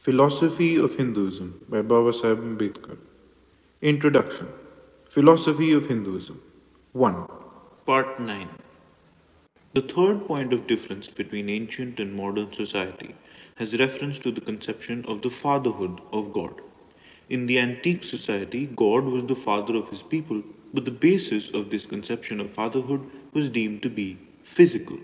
Philosophy of Hinduism by Babasaheb Ambedkar. Introduction. Philosophy of Hinduism. 1. Part 9. The third point of difference between ancient and modern society has reference to the conception of the fatherhood of God. In the antique society, God was the father of his people, but the basis of this conception of fatherhood was deemed to be physical.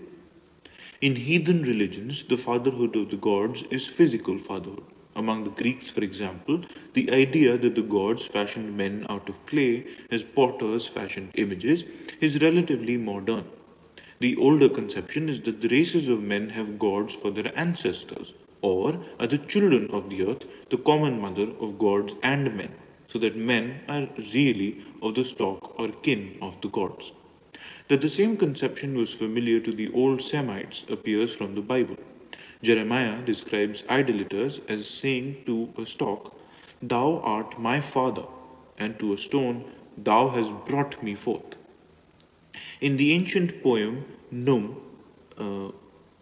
In heathen religions, the fatherhood of the gods is physical fatherhood. Among the Greeks, for example, the idea that the gods fashioned men out of clay as potters fashioned images is relatively modern. The older conception is that the races of men have gods for their ancestors, or are the children of the earth, the common mother of gods and men, so that men are really of the stock or kin of the gods. That the same conception was familiar to the old Semites appears from the Bible. Jeremiah describes idolaters as saying to a stock, "Thou art my father," and to a stone, "Thou hast brought me forth." In the ancient poem Num uh,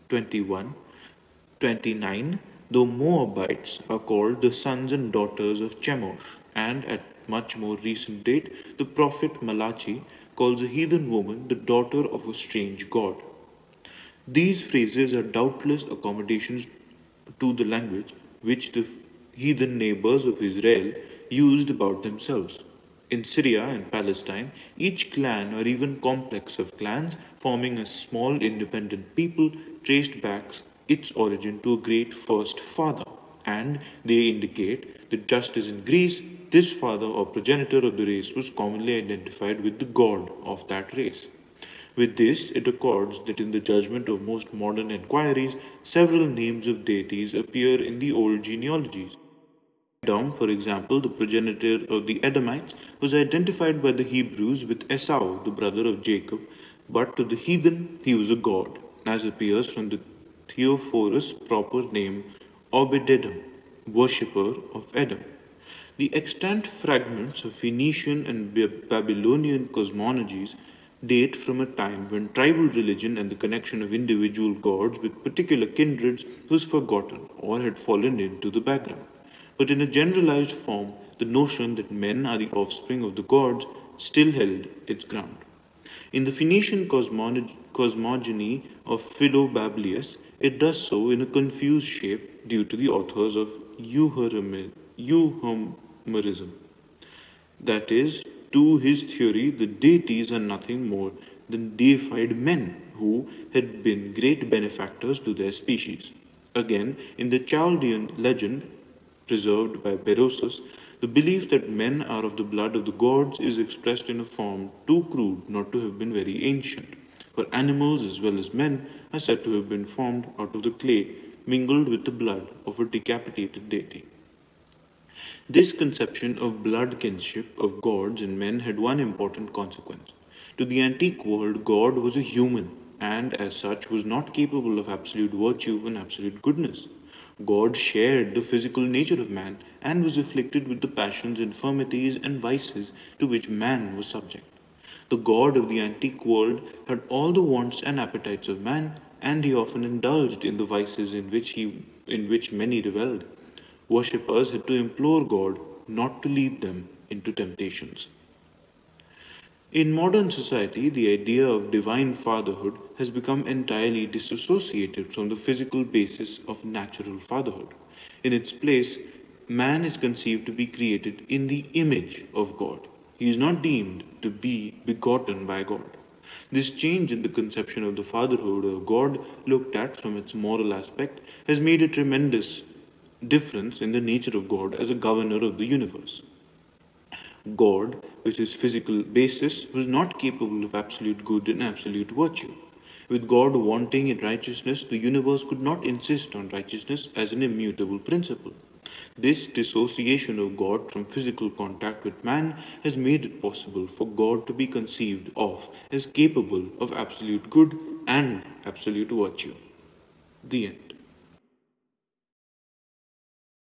21:29, the Moabites are called the sons and daughters of Chemosh, and at much more recent date, the prophet Malachi calls a heathen woman the daughter of a strange god. These phrases are doubtless accommodations to the language which the heathen neighbors of Israel used about themselves. In Syria and Palestine, each clan or even complex of clans forming a small independent people traced back its origin to a great first father, and they indicate that just as in Greece, this father or progenitor of the race was commonly identified with the god of that race. With this, it accords that in the judgment of most modern inquiries, several names of deities appear in the old genealogies. Edom, for example, the progenitor of the Edomites, was identified by the Hebrews with Esau, the brother of Jacob, but to the heathen he was a god, as appears from the Theophorus' proper name Obed-Edom, worshipper of Edom. The extant fragments of Phoenician and Babylonian cosmologies date from a time when tribal religion and the connection of individual gods with particular kindreds was forgotten or had fallen into the background. But in a generalized form, the notion that men are the offspring of the gods still held its ground. In the Phoenician cosmogony of Philobabalius, it does so in a confused shape due to the authors of Euhemerism. That is, to his theory, the deities are nothing more than deified men who had been great benefactors to their species. Again, in the Chaldean legend preserved by Berosus, the belief that men are of the blood of the gods is expressed in a form too crude not to have been very ancient, for animals as well as men are said to have been formed out of the clay mingled with the blood of a decapitated deity. This conception of blood kinship of gods and men had one important consequence. To the antique world, God was a human and, as such, was not capable of absolute virtue and absolute goodness. God shared the physical nature of man and was afflicted with the passions, infirmities, and vices to which man was subject. The God of the antique world had all the wants and appetites of man, and he often indulged in the vices in which many revelled. Worshippers had to implore God not to lead them into temptations. In modern society, the idea of divine fatherhood has become entirely disassociated from the physical basis of natural fatherhood. In its place, man is conceived to be created in the image of God. He is not deemed to be begotten by God. This change in the conception of the fatherhood of God, looked at from its moral aspect, has made a tremendous difference in the nature of God as a governor of the universe. God, with his physical basis, was not capable of absolute good and absolute virtue. With God wanting in righteousness, the universe could not insist on righteousness as an immutable principle. This dissociation of God from physical contact with man has made it possible for God to be conceived of as capable of absolute good and absolute virtue. The end.